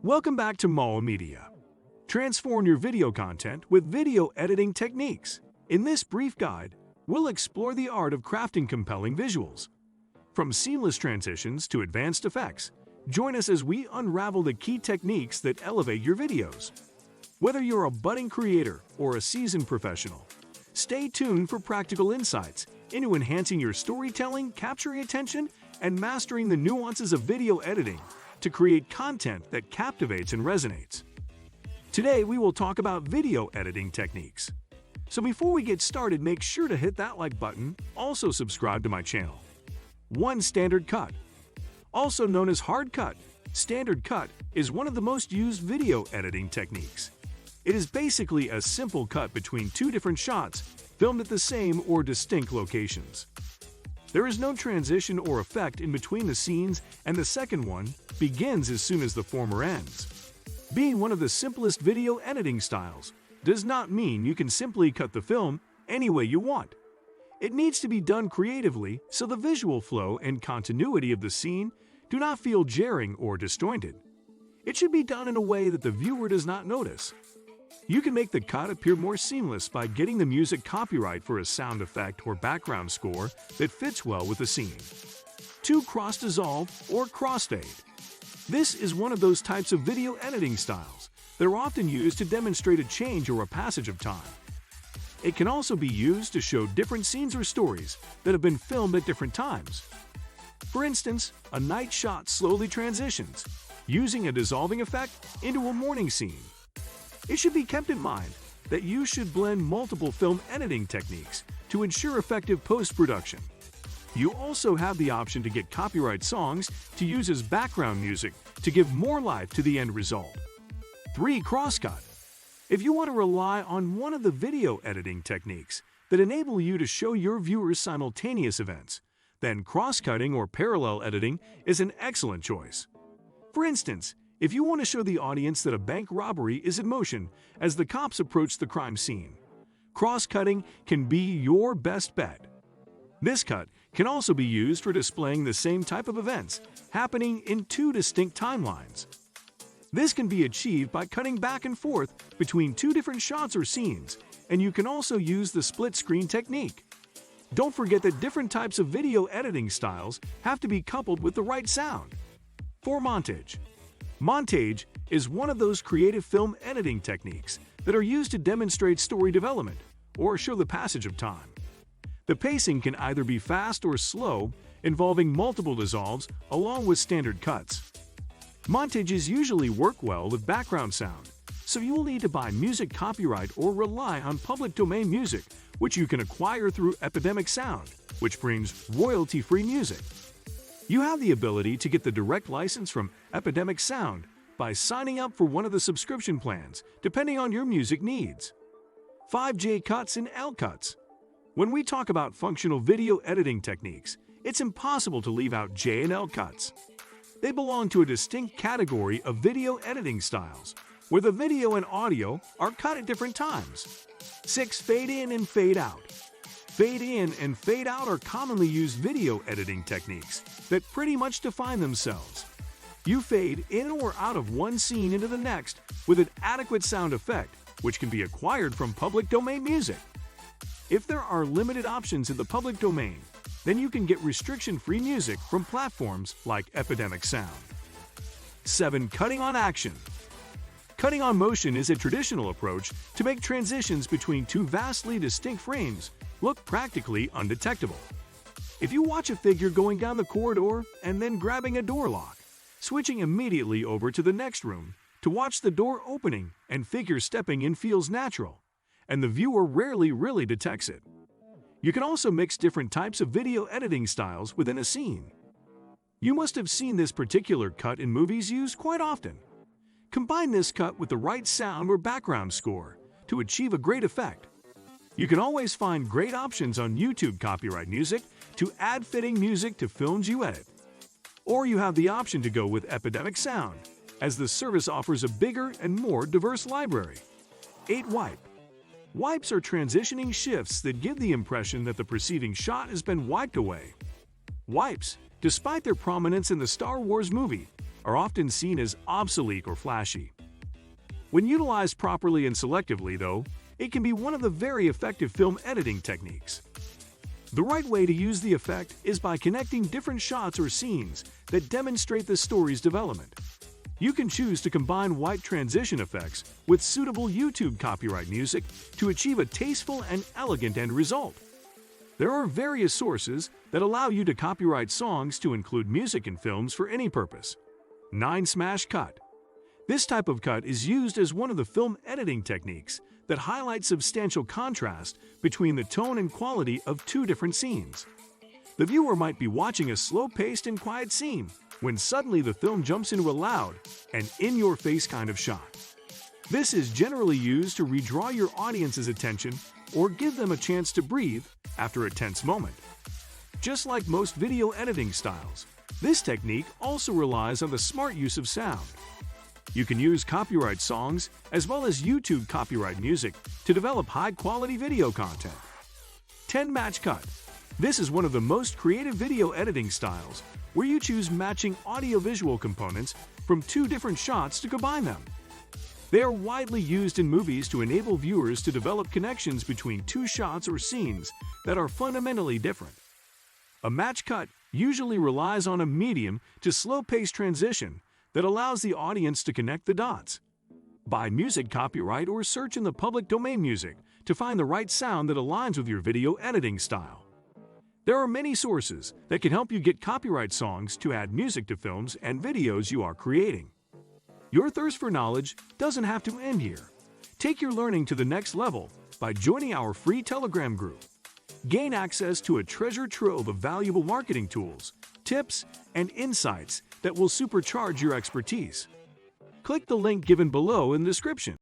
Welcome back to Mawamedia. Transform your video content with video editing techniques. In this brief guide, we'll explore the art of crafting compelling visuals. From seamless transitions to advanced effects, join us as we unravel the key techniques that elevate your videos. Whether you're a budding creator or a seasoned professional, stay tuned for practical insights into enhancing your storytelling, capturing attention, and mastering the nuances of video editing to create content that captivates and resonates. Today, we will talk about video editing techniques. So before we get started, make sure to hit that like button, also subscribe to my channel. 1. Standard cut. Also known as hard cut, standard cut is one of the most used video editing techniques. It is basically a simple cut between two different shots filmed at the same or distinct locations. There is no transition or effect in between the scenes, and the second one begins as soon as the former ends. Being one of the simplest video editing styles does not mean you can simply cut the film any way you want. It needs to be done creatively so the visual flow and continuity of the scene do not feel jarring or disjointed. It should be done in a way that the viewer does not notice. You can make the cut appear more seamless by getting the music copyright for a sound effect or background score that fits well with the scene. 2. Cross-dissolve or crossfade. This is one of those types of video editing styles that are often used to demonstrate a change or a passage of time. It can also be used to show different scenes or stories that have been filmed at different times. For instance, a night shot slowly transitions, using a dissolving effect into a morning scene. It should be kept in mind that you should blend multiple film editing techniques to ensure effective post-production. You also have the option to get copyright songs to use as background music to give more life to the end result. 3. Crosscut. If you want to rely on one of the video editing techniques that enable you to show your viewers simultaneous events, then cross-cutting or parallel editing is an excellent choice. For instance, if you want to show the audience that a bank robbery is in motion as the cops approach the crime scene, cross-cutting can be your best bet. This cut can also be used for displaying the same type of events happening in two distinct timelines. This can be achieved by cutting back and forth between two different shots or scenes, and you can also use the split-screen technique. Don't forget that different types of video editing styles have to be coupled with the right sound. 4. Montage. Montage is one of those creative film editing techniques that are used to demonstrate story development or show the passage of time. The pacing can either be fast or slow, involving multiple dissolves along with standard cuts. Montages usually work well with background sound, so you will need to buy music copyright or rely on public domain music, which you can acquire through Epidemic Sound, which brings royalty-free music. You have the ability to get the direct license from Epidemic Sound by signing up for one of the subscription plans, depending on your music needs. 5. J cuts and L cuts. When we talk about functional video editing techniques, it's impossible to leave out J and L cuts. They belong to a distinct category of video editing styles, where the video and audio are cut at different times. 6. Fade in and fade out. Fade in and fade out are commonly used video editing techniques that pretty much define themselves. You fade in or out of one scene into the next with an adequate sound effect, which can be acquired from public domain music. If there are limited options in the public domain, then you can get restriction-free music from platforms like Epidemic Sound. 7. Cutting on action. Cutting on motion is a traditional approach to make transitions between two vastly distinct frames look practically undetectable. If you watch a figure going down the corridor and then grabbing a door lock, switching immediately over to the next room to watch the door opening and figure stepping in feels natural, and the viewer rarely really detects it. You can also mix different types of video editing styles within a scene. You must have seen this particular cut in movies used quite often. Combine this cut with the right sound or background score to achieve a great effect. You can always find great options on YouTube copyright music to add fitting music to films you edit. Or you have the option to go with Epidemic Sound, as the service offers a bigger and more diverse library. 8. Wipe. Wipes are transitioning shifts that give the impression that the preceding shot has been wiped away. Wipes, despite their prominence in the Star Wars movie, are often seen as obsolete or flashy. When utilized properly and selectively, though, it can be one of the very effective film editing techniques. The right way to use the effect is by connecting different shots or scenes that demonstrate the story's development. You can choose to combine white transition effects with suitable YouTube copyright music to achieve a tasteful and elegant end result. There are various sources that allow you to copyright songs to include music in films for any purpose. 9 Smash Cut. This type of cut is used as one of the film editing techniques that highlights substantial contrast between the tone and quality of two different scenes. The viewer might be watching a slow-paced and quiet scene when suddenly the film jumps into a loud and in-your-face kind of shot. This is generally used to redraw your audience's attention or give them a chance to breathe after a tense moment. Just like most video editing styles, this technique also relies on the smart use of sound. You can use copyright songs as well as YouTube copyright music to develop high-quality video content. 10 Match Cut. This is one of the most creative video editing styles where you choose matching audio-visual components from two different shots to combine them. They are widely used in movies to enable viewers to develop connections between two shots or scenes that are fundamentally different. A match cut usually relies on a medium to slow-paced transition that allows the audience to connect the dots. Buy music copyright or search in the public domain music to find the right sound that aligns with your video editing style. There are many sources that can help you get copyright songs to add music to films and videos you are creating. Your thirst for knowledge doesn't have to end here. Take your learning to the next level by joining our free Telegram group. Gain access to a treasure trove of valuable marketing tools, tips, and insights that will supercharge your expertise. Click the link given below in the description.